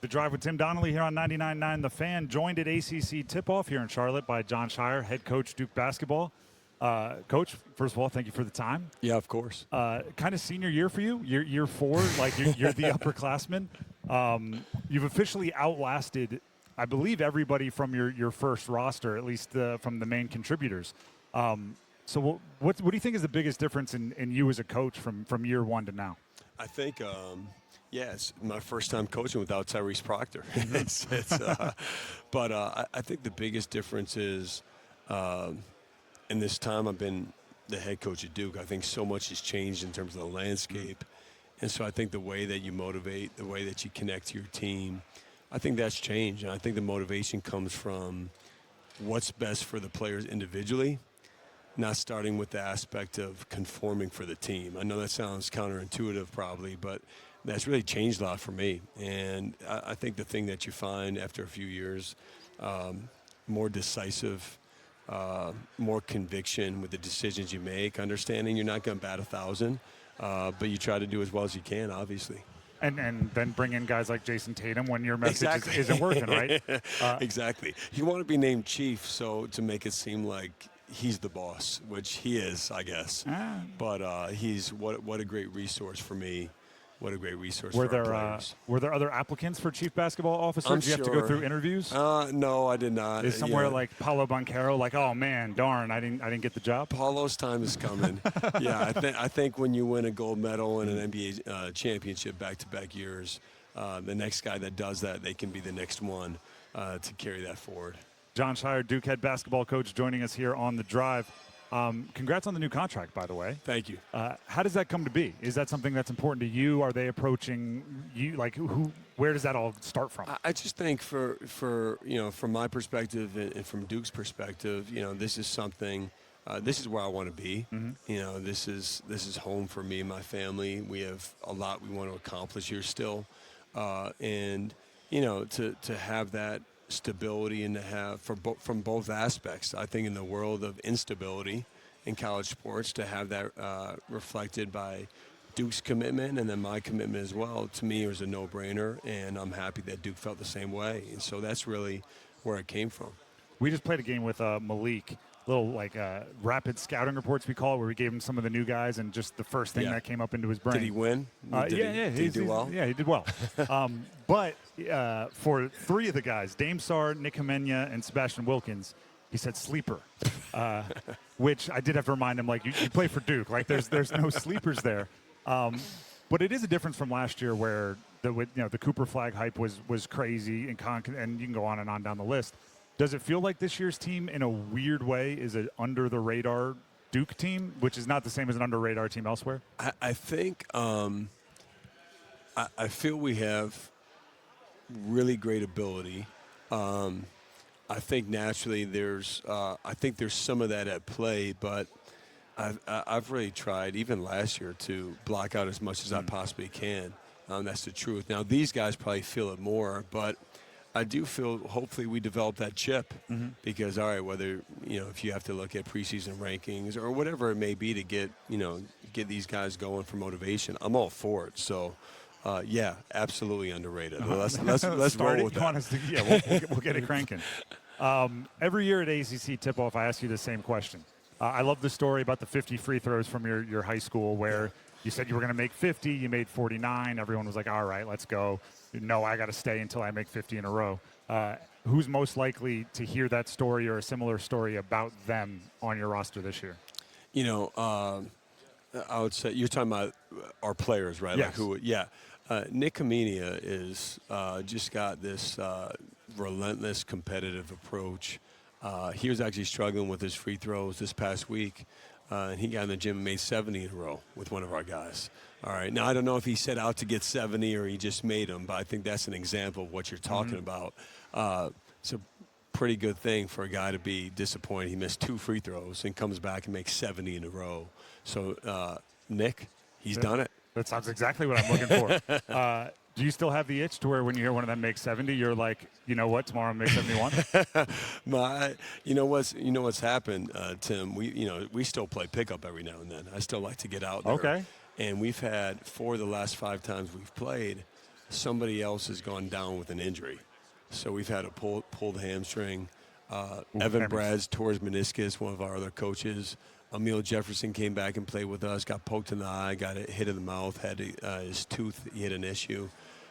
The Drive with Tim Donnelly here on 99.9 The Fan, joined at ACC Tipoff here in Charlotte by Jon Scheyer, head coach Duke basketball. Coach, first of all, thank you for the time. Yeah, of course. Kind of senior year for you. Year 4, like you're the upperclassman. You've officially outlasted, I believe, everybody from your first roster, at least from the main contributors. So what do you think is the biggest difference in you as a coach from year 1 to now? I think, it's my first time coaching without Tyrese Proctor. But I think the biggest difference is in this time I've been the head coach at Duke, I think so much has changed in terms of the landscape. And so I think the way that you motivate, the way that you connect to your team, I think that's changed. And I think the motivation comes from what's best for the players individually, not starting with the aspect of conforming for the team. I know that sounds counterintuitive probably, but that's really changed a lot for me. And I think the thing that you find after a few years, more decisive, more conviction with the decisions you make, understanding you're not going to bat 1,000, but you try to do as well as you can, obviously. And then bring in guys like Jason Tatum when your message isn't working, right? Exactly. You want to be named chief, so to make it seem like he's the boss, which he is, I guess. But he's what a great resource for me. What a great resource for our players. Were there other applicants for chief basketball officer? Did you have to go through interviews? No, I did not. Is somewhere like Paulo Banchero like, oh man, darn, I didn't get the job? Paulo's time is coming. Yeah, I think when you win a gold medal and an NBA championship back-to-back years, the next guy that does that, they can be the next one to carry that forward. Jon Scheyer, Duke head basketball coach, joining us here on The Drive. Congrats on the new contract, by the way. Thank you. How does that come to be? Is that something that's important to you? Are they approaching you? Like, where does that all start from? I just think for from my perspective and from Duke's perspective, this is something. This is where I want to be. Mm-hmm. This is home for me and my family. We have a lot we want to accomplish here still, and to have that stability and to have from both aspects. I think in the world of instability in college sports, to have that reflected by Duke's commitment and then my commitment as well, to me, it was a no-brainer, and I'm happy that Duke felt the same way. And so that's really where it came from. We just played a game with Malik, little rapid scouting reports we call it, where we gave him some of the new guys and just the first thing that came up into his brain. Did he win? Did he do well? Yeah, he did well. But for 3 of the guys, Dame Sarr, Nick Hemenya, and Sebastian Wilkins, he said sleeper, which I did have to remind him, like, you play for Duke. Like, there's no sleepers there. But it is a difference from last year where the Cooper Flagg hype was crazy, and you can go on and on down the list. Does it feel like this year's team, in a weird way, is an under-the-radar Duke team, which is not the same as an under-radar team elsewhere? I think I feel we have really great ability. I think naturally there's some of that at play, but I've really tried, even last year, to block out as much as I possibly can. That's the truth. Now, these guys probably feel it more, but I do feel hopefully we develop that chip because, all right, whether, if you have to look at preseason rankings or whatever it may be to get these guys going for motivation, I'm all for it. So, absolutely underrated. Let's roll with that. We'll get it cranking. Every year at ACC Tip-Off, I ask you the same question. I love the story about the 50 free throws from your high school where you said you were going to make 50, you made 49. Everyone was like, all right, let's go. No, I got to stay until I make 50 in a row. Who's most likely to hear that story or a similar story about them on your roster this year? I would say you're talking about our players, right? Yes. Nick Hemenya is just got this relentless competitive approach. He was actually struggling with his free throws this past week. And he got in the gym and made 70 in a row with one of our guys. All right. Now, I don't know if he set out to get 70 or he just made them, but I think that's an example of what you're talking about. It's a pretty good thing for a guy to be disappointed. He missed 2 free throws and comes back and makes 70 in a row. So, Nick, he's done it. That sounds exactly what I'm looking for. Do you still have the itch to where when you hear one of them make 70, you're like, you know what, tomorrow I'm make 71? You know what's happened, Tim. We still play pickup every now and then. I still like to get out there. Okay. And we've had 4 of the last 5 times we've played, somebody else has gone down with an injury. So we've had a pulled hamstring. Evan Brad's tore his meniscus, one of our other coaches. Emil Jefferson came back and played with us, got poked in the eye, got hit in the mouth, had his tooth, he had an issue.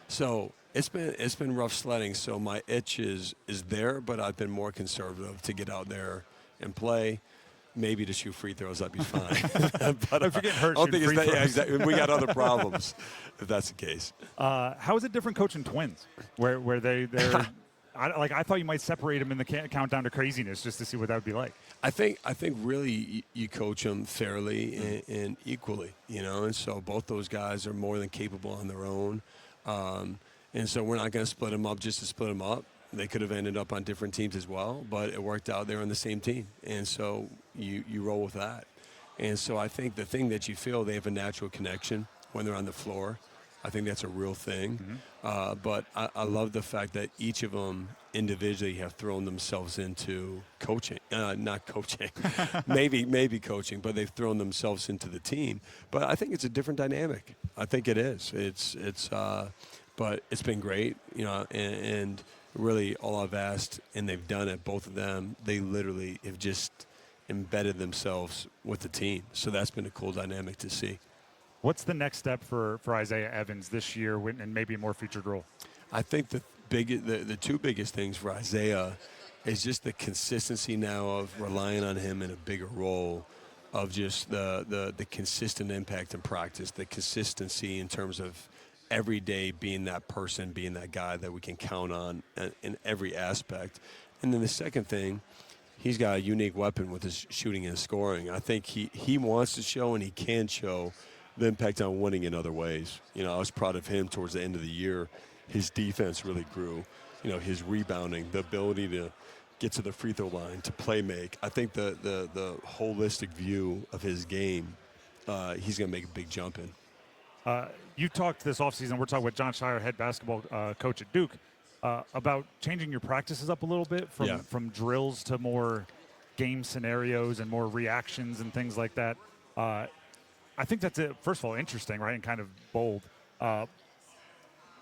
So it's been rough sledding. So my itch is there, but I've been more conservative to get out there and play. Maybe to shoot free throws, that'd be fine. But if you're getting hurt, I don't think it's that. Yeah, exactly. We got other problems if that's the case. How is it different coaching twins, where they're I thought you might separate them in the countdown to craziness just to see what that would be like. I think really you coach them fairly and equally, and so both those guys are more than capable on their own. And so we're not going to split them up just to split them up. They could have ended up on different teams as well, but it worked out they're on the same team. And so you roll with that. And so I think the thing that you feel, they have a natural connection when they're on the floor. I think that's a real thing. But I love the fact that each of them individually have thrown themselves into coaching. Not coaching, maybe coaching, but they've thrown themselves into the team. But I think it's a different dynamic. I think it is. But it's been great, and really all I've asked, and they've done it, both of them, they literally have just embedded themselves with the team. So that's been a cool dynamic to see. What's the next step for Isaiah Evans this year and maybe a more featured role? I think the two biggest things for Isaiah is just the consistency now of relying on him in a bigger role, of just the consistent impact in practice, the consistency in terms of every day being that person, being that guy that we can count on in every aspect. And then the second thing, he's got a unique weapon with his shooting and scoring. I think he wants to show and he can show the impact on winning in other ways. I was proud of him towards the end of the year. His defense really grew. His rebounding, the ability to get to the free throw line, to play make. I think the holistic view of his game, he's going to make a big jump in. You talked this offseason, we're talking with Jon Scheyer, head basketball coach at Duke, about changing your practices up a little bit from drills to more game scenarios and more reactions and things like that. I think that's, first of all, interesting, right, and kind of bold.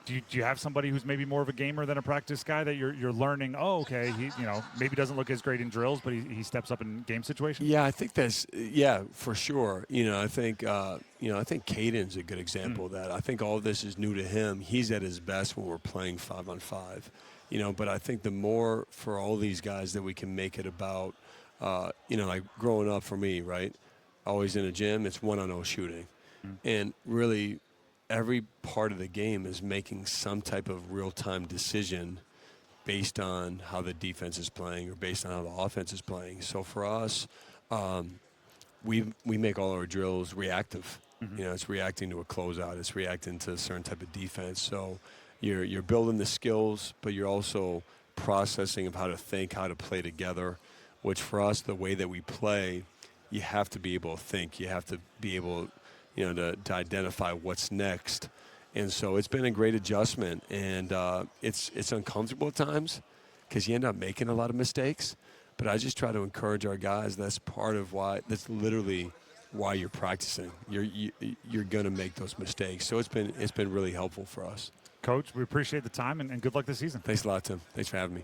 Do you have somebody who's maybe more of a gamer than a practice guy that you're learning? Oh, okay, he maybe doesn't look as great in drills, but he steps up in game situations. Yeah, I think that's for sure. I think Caden's a good example of that. I think all of this is new to him. He's at his best when we're playing 5-on-5. But I think the more for all these guys that we can make it about, like growing up for me, right? Always in a gym, it's 1-on-0 shooting, and really. Every part of the game is making some type of real-time decision based on how the defense is playing or based on how the offense is playing. So for us, we make all our drills reactive. It's reacting to a closeout. It's reacting to a certain type of defense. So you're building the skills, but you're also processing of how to think, how to play together, which for us, the way that we play, you have to be able to think. You have to be able to identify what's next. And so it's been a great adjustment. And it's uncomfortable at times because you end up making a lot of mistakes. But I just try to encourage our guys. That's part of why, that's literally why you're practicing. You're going to make those mistakes. So it's been really helpful for us. Coach, we appreciate the time and good luck this season. Thanks a lot, Tim. Thanks for having me.